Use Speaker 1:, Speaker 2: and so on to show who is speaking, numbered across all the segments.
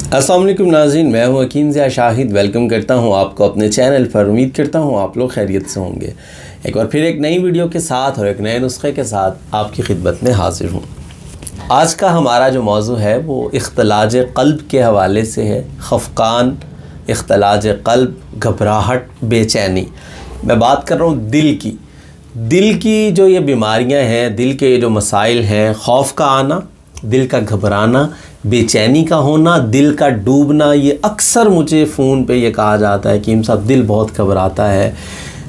Speaker 1: अस्सलाम वालेकुम नाज़रीन, मैं हूं हकीम ज़िया शाहिद। वेलकम करता हूं आपको अपने चैनल पर। उम्मीद करता हूं आप लोग खैरियत से होंगे। एक बार फिर एक नई वीडियो के साथ और एक नए नुस्खे के साथ आपकी खिदमत में हाजिर हूं। आज का हमारा जो मौजू है वो इख्तिलाज क़ल्ब के हवाले से है। खफ़कान, इख्तिलाज क़ल्ब, घबराहट, बेचैनी। मैं बात कर रहा हूँ दिल की जो ये बीमारियाँ हैं, दिल के ये जो मसाइल हैं, खौफ का आना, दिल का घबराना, बेचैनी का होना, दिल का डूबना। ये अक्सर मुझे फ़ोन पे ये कहा जाता है कि हकीम साहब दिल बहुत घबराता है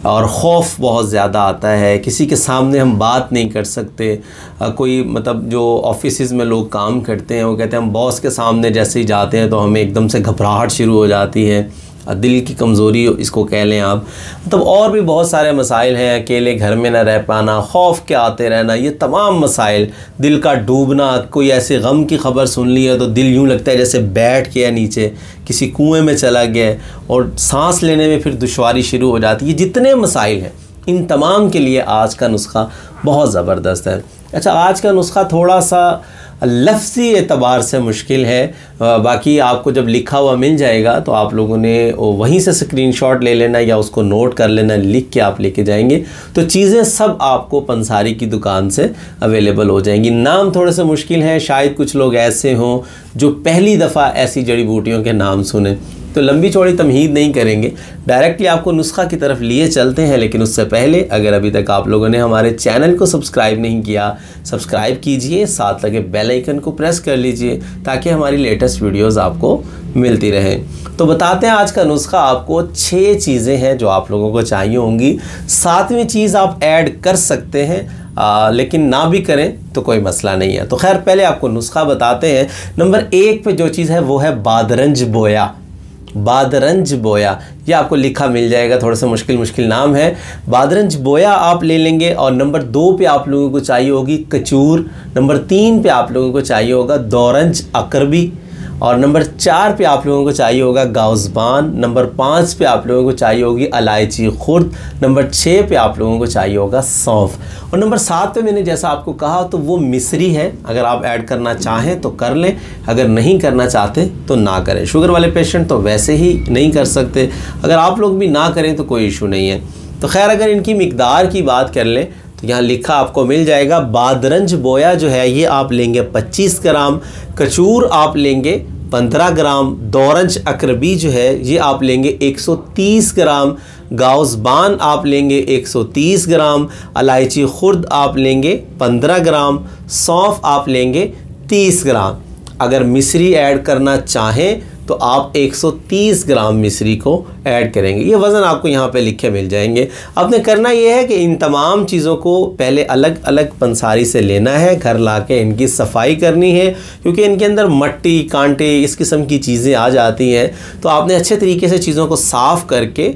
Speaker 1: और ख़ौफ बहुत ज़्यादा आता है, किसी के सामने हम बात नहीं कर सकते। कोई मतलब जो ऑफिस में लोग काम करते हैं वो कहते हैं हम बॉस के सामने जैसे ही जाते हैं तो हमें एकदम से घबराहट शुरू हो जाती है। दिल की कमज़ोरी इसको कह लें आप। मतलब और भी बहुत सारे मसाइल हैं, अकेले घर में ना रह पाना, खौफ के आते रहना, ये तमाम मसाइल, दिल का डूबना। कोई ऐसे गम की ख़बर सुन ली है तो दिल यूँ लगता है जैसे बैठ गया नीचे, किसी कुएं में चला गया और सांस लेने में फिर दुश्वारी शुरू हो जाती है। जितने मसाइल हैं इन तमाम के लिए आज का नुस्खा बहुत ज़बरदस्त है। अच्छा, आज का नुस्खा थोड़ा सा लफ्ज़ी एतबार से मुश्किल है, बाकी आपको जब लिखा हुआ मिल जाएगा तो आप लोगों ने वहीं से स्क्रीनशॉट ले लेना या उसको नोट कर लेना, लिख के आप लेके जाएंगे तो चीज़ें सब आपको पंसारी की दुकान से अवेलेबल हो जाएंगी। नाम थोड़े से मुश्किल हैं, शायद कुछ लोग ऐसे हों जो पहली दफ़ा ऐसी जड़ी बूटियों के नाम सुने, तो लंबी चौड़ी तमहीद नहीं करेंगे, डायरेक्टली आपको नुस्खा की तरफ लिए चलते हैं। लेकिन उससे पहले अगर अभी तक आप लोगों ने हमारे चैनल को सब्सक्राइब नहीं किया, सब्सक्राइब कीजिए, साथ लगे बेल आइकन को प्रेस कर लीजिए ताकि हमारी लेटेस्ट वीडियोस आपको मिलती रहें। तो बताते हैं आज का नुस्खा। आपको 6 चीज़ें हैं जो आप लोगों को चाहिए होंगी। 7वीं चीज़ आप ऐड कर सकते हैं, लेकिन ना भी करें तो कोई मसला नहीं है। तो खैर पहले आपको नुस्खा बताते हैं। नंबर 1 पे जो चीज़ है वो है बादरंज बोया। बादरंज बोया, ये आपको लिखा मिल जाएगा, थोड़ा सा मुश्किल नाम है। बादरंज बोया आप ले लेंगे। और नंबर 2 पे आप लोगों को चाहिए होगी कचूर। नंबर 3 पे आप लोगों को चाहिए होगा दौरंज अकरबी। और नंबर 4 पे आप लोगों को चाहिए होगा गाउज़बान। नंबर 5 पे आप लोगों को चाहिए होगी इलायची खुर्द। नंबर 6 पे आप लोगों को चाहिए होगा सौंफ। और नंबर 7 पे मैंने जैसा आपको कहा तो वो मिस्री है। अगर आप ऐड करना चाहें तो कर लें, अगर नहीं करना चाहते तो ना करें। शुगर वाले पेशेंट तो वैसे ही नहीं कर सकते, अगर आप लोग भी ना करें तो कोई इशू नहीं है। तो खैर अगर इनकी मिकदार की बात कर लें तो यहाँ लिखा आपको मिल जाएगा। बादरंज बोया जो है ये आप लेंगे 25 ग्राम, कचूर आप लेंगे 15 ग्राम, दौरंज अकरबी जो है ये आप लेंगे 130 ग्राम, गाउज़बान आप लेंगे 130 ग्राम, इलायची खुर्द आप लेंगे 15 ग्राम, सौंफ आप लेंगे 30 ग्राम। अगर मिश्री ऐड करना चाहें तो आप 130 ग्राम मिश्री को ऐड करेंगे। ये वज़न आपको यहाँ पे लिखे मिल जाएंगे। आपने करना ये है कि इन तमाम चीज़ों को पहले अलग अलग पंसारी से लेना है, घर लाके इनकी सफाई करनी है, क्योंकि इनके अंदर मट्टी, कांटे, इस किस्म की चीज़ें आ जाती हैं। तो आपने अच्छे तरीके से चीज़ों को साफ़ करके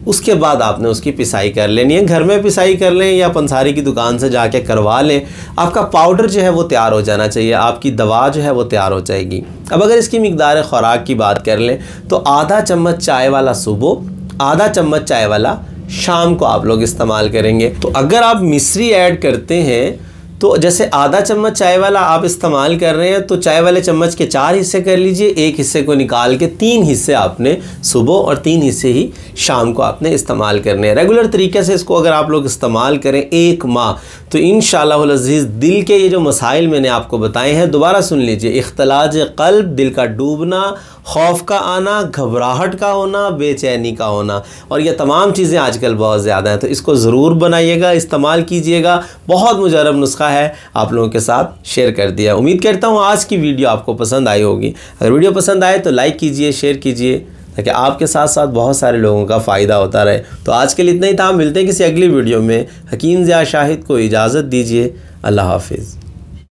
Speaker 1: उसके बाद आपने उसकी पिसाई कर लेनी है। घर में पिसाई कर लें या पंसारी की दुकान से जाके करवा लें। आपका पाउडर जो है वो तैयार हो जाना चाहिए, आपकी दवा जो है वो तैयार हो जाएगी। अब अगर इसकी मिकदार ख़ुराक की बात कर लें तो आधा चम्मच चाय वाला सुबह, आधा चम्मच चाय वाला शाम को आप लोग इस्तेमाल करेंगे। तो अगर आप मिश्री ऐड करते हैं तो जैसे आधा चम्मच चाय वाला आप इस्तेमाल कर रहे हैं तो चाय वाले चम्मच के 4 हिस्से कर लीजिए, एक हिस्से को निकाल के 3 हिस्से आपने सुबह और 3 हिस्से ही शाम को आपने इस्तेमाल करने हैं। रेगुलर तरीके से इसको अगर आप लोग इस्तेमाल करें 1 माह तो इंशाअल्लाह अज़ीज़ दिल के ये जो मसाइल मैंने आपको बताए हैं, दोबारा सुन लीजिए। इख्तिलाज क़ल्ब, दिल का डूबना, खौफ का आना, घबराहट का होना, बेचैनी का होना, और ये तमाम चीज़ें आजकल बहुत ज़्यादा हैं। तो इसको ज़रूर बनाइएगा, इस्तेमाल कीजिएगा। बहुत मुजरब नुस्खा है, आप लोगों के साथ शेयर कर दिया। उम्मीद करता हूँ आज की वीडियो आपको पसंद आई होगी। अगर वीडियो पसंद आए तो लाइक कीजिए, शेयर कीजिए ताकि आपके साथ साथ बहुत सारे लोगों का फ़ायदा होता रहे। तो आज के लिए इतना ही था, मिलते हैं किसी अगली वीडियो में। हकीम ज़िया शाहिद को इजाज़त दीजिए। अल्लाह हाफिज़।